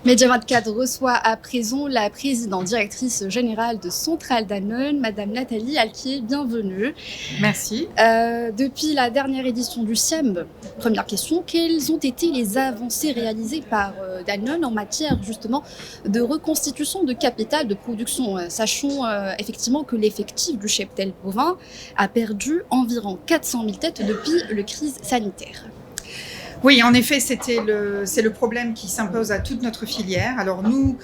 Média 24 reçoit à présent la présidente directrice générale de Centrale Danone, Madame Nathalie Alquier. Bienvenue. Merci. Depuis la dernière édition du SIEM, première question, quelles ont été les avancées réalisées par Danone en matière justement de reconstitution de capital de production? Sachons effectivement que l'effectif du cheptel bovin a perdu environ 400 000 têtes depuis la crise sanitaire. Oui, en effet, c'est le problème qui s'impose à toute notre filière. Alors nous,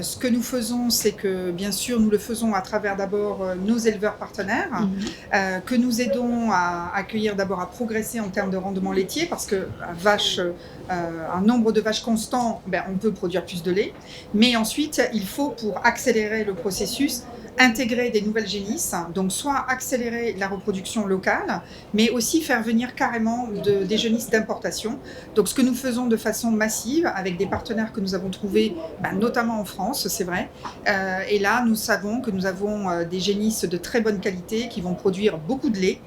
ce que nous faisons, c'est que bien sûr, nous le faisons à travers d'abord nos éleveurs partenaires, que nous aidons à accueillir d'abord, à progresser en termes de rendement laitier, parce que un nombre de vaches constant, on peut produire plus de lait. Mais ensuite, il faut, pour accélérer le processus, intégrer des nouvelles génisses, donc soit accélérer la reproduction locale, mais aussi faire venir carrément des génisses d'importation. Donc ce que nous faisons de façon massive avec des partenaires que nous avons trouvés, notamment en France, c'est vrai. Et là, nous savons que nous avons des génisses de très bonne qualité qui vont produire beaucoup de lait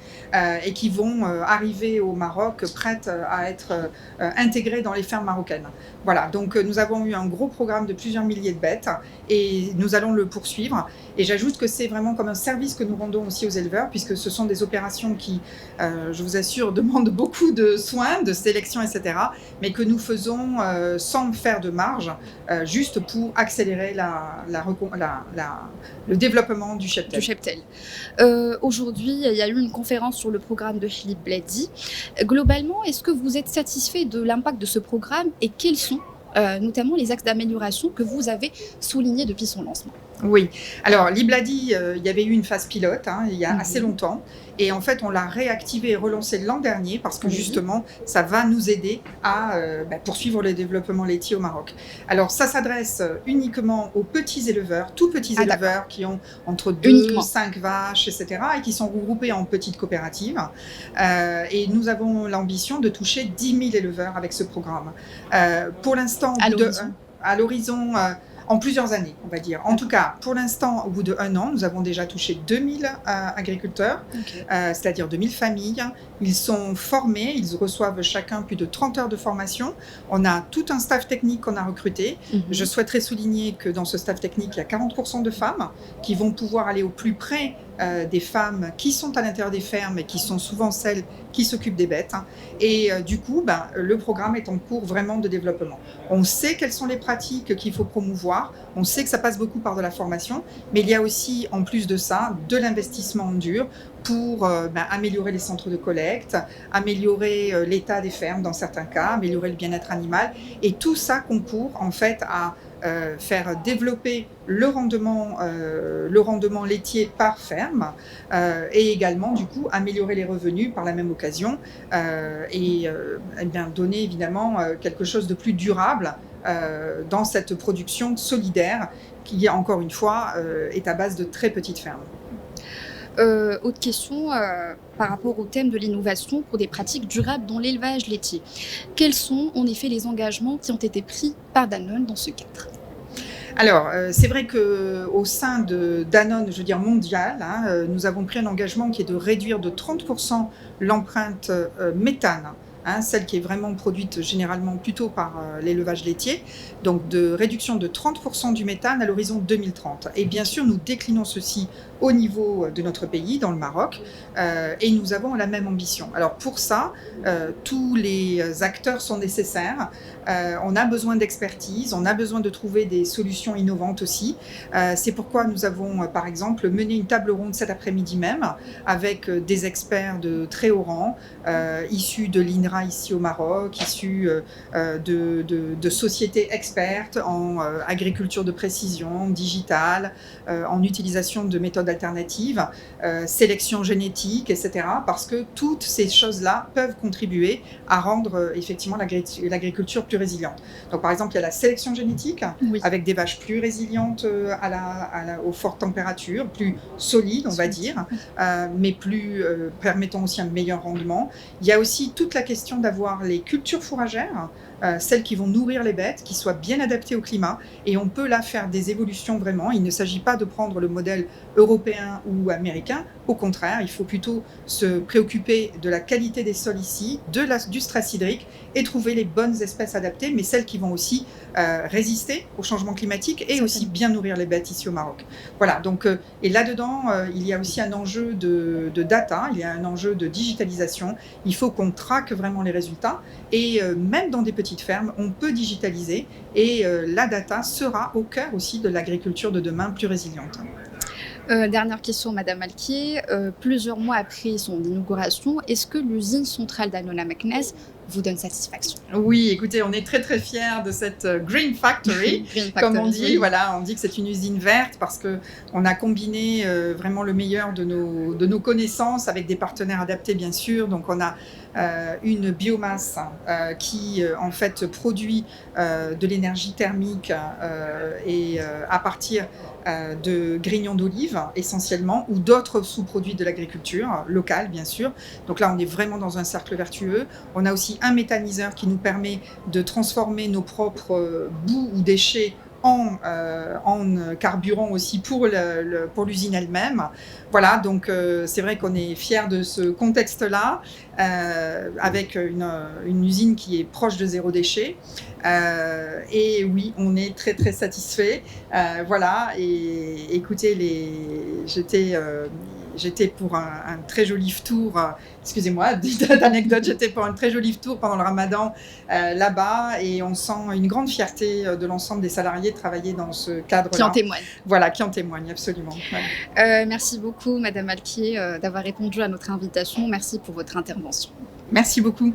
et qui vont arriver au Maroc prêtes à être intégrées dans les fermes marocaines. Voilà, donc nous avons eu un gros programme de plusieurs milliers de bêtes et nous allons le poursuivre. Et j'ajoute que c'est vraiment comme un service que nous rendons aussi aux éleveurs, puisque ce sont des opérations qui, je vous assure, demandent beaucoup de soins, de sélection, etc., mais que nous faisons sans faire de marge, juste pour accélérer le développement du cheptel. Aujourd'hui, il y a eu une conférence sur le programme de Philippe Blady. Globalement, est-ce que vous êtes satisfait de l'impact de ce programme et quels sont notamment les axes d'amélioration que vous avez soulignés depuis son lancement? Oui, alors l'Ibladi, il y avait eu une phase pilote il y a assez longtemps, et en fait on l'a réactivé et relancé l'an dernier parce que justement ça va nous aider à poursuivre le développement laitier au Maroc. Alors ça s'adresse uniquement aux petits éleveurs, tout petits éleveurs qui ont entre 2 et 5 vaches, etc., et qui sont regroupés en petites coopératives. Et nous avons l'ambition de toucher 10 000 éleveurs avec ce programme. Pour l'instant, à l'horizon, en plusieurs années, on va dire. En tout cas, pour l'instant, au bout d'1 an, nous avons déjà touché 2000 agriculteurs, c'est-à-dire 2000 familles. Ils sont formés, ils reçoivent chacun plus de 30 heures de formation. On a tout un staff technique qu'on a recruté. Je souhaiterais souligner que dans ce staff technique, il y a 40% de femmes qui vont pouvoir aller au plus près des femmes qui sont à l'intérieur des fermes et qui sont souvent celles qui s'occupent des bêtes. Et du coup, le programme est en cours vraiment de développement. On sait quelles sont les pratiques qu'il faut promouvoir, on sait que ça passe beaucoup par de la formation, mais il y a aussi, en plus de ça, de l'investissement en dur pour améliorer les centres de collecte, améliorer l'état des fermes dans certains cas, améliorer le bien-être animal. Et tout ça concourt en fait à faire développer le rendement laitier par ferme et également du coup améliorer les revenus par la même occasion et donner évidemment quelque chose de plus durable dans cette production solidaire qui, encore une fois, est à base de très petites fermes. Autre question par rapport au thème de l'innovation pour des pratiques durables dans l'élevage laitier. Quels sont en effet les engagements qui ont été pris par Danone dans ce cadre ? Alors, c'est vrai qu'au sein de Danone, je veux dire mondial, nous avons pris un engagement qui est de réduire de 30% l'empreinte méthane, celle qui est vraiment produite généralement plutôt par l'élevage laitier, donc de réduction de 30% du méthane à l'horizon 2030. Et bien sûr, nous déclinons ceci au niveau de notre pays, dans le Maroc, et nous avons la même ambition. Alors pour ça, tous les acteurs sont nécessaires. On a besoin d'expertise, on a besoin de trouver des solutions innovantes aussi. C'est pourquoi nous avons, par exemple, mené une table ronde cet après-midi même avec des experts de très haut rang, issus de l'INRA ici au Maroc, issus de sociétés expertes en agriculture de précision, digitale, en utilisation de méthodes alternatives, sélection génétique, etc. Parce que toutes ces choses-là peuvent contribuer à rendre effectivement l'agriculture plus résiliente. Donc par exemple, il y a la sélection génétique avec des vaches plus résilientes aux fortes températures, plus solides on va dire, mais permettant aussi un meilleur rendement. Il y a aussi toute la question question d'avoir les cultures fourragères, celles qui vont nourrir les bêtes, qui soient bien adaptées au climat. Et on peut là faire des évolutions vraiment. Il ne s'agit pas de prendre le modèle européen ou américain. Au contraire, il faut plutôt se préoccuper de la qualité des sols ici, du stress hydrique et trouver les bonnes espèces adaptées, mais celles qui vont aussi résister au changement climatique et aussi bien nourrir les bêtes ici au Maroc. Voilà, donc, et là-dedans, il y a aussi un enjeu de data, il y a un enjeu de digitalisation. Il faut qu'on traque vraiment les résultats et même dans des petites fermes, on peut digitaliser et la data sera au cœur aussi de l'agriculture de demain plus résiliente. Dernière question, Madame Alquier. Plusieurs mois après son inauguration, est-ce que l'usine centrale Danone à Meknès vous donne satisfaction? Oui, écoutez, on est très très fiers de cette Green Factory, Green comme on Factory, dit. oui. Voilà, on dit que c'est une usine verte parce que on a combiné vraiment le meilleur de nos connaissances avec des partenaires adaptés, bien sûr. Donc, on a une biomasse qui en fait produit de l'énergie thermique et à partir de grignons d'olive essentiellement ou d'autres sous-produits de l'agriculture locale, bien sûr. Donc là, on est vraiment dans un cercle vertueux. On a aussi un méthaniseur qui nous permet de transformer nos propres boues ou déchets en carburant aussi pour l'usine elle-même. Voilà, donc c'est vrai qu'on est fiers de ce contexte-là, avec une usine qui est proche de zéro déchet. Et oui, on est très très satisfait. Voilà, et écoutez, j'étais pour un très joli tour, excusez-moi, d'anecdote, j'étais pour un très joli tour pendant le Ramadan là-bas et on sent une grande fierté de l'ensemble des salariés de travailler dans ce cadre-là. Qui en témoigne. Voilà, qui en témoigne, absolument. Ouais. Merci beaucoup, Madame Alquier, d'avoir répondu à notre invitation. Merci pour votre intervention. Merci beaucoup.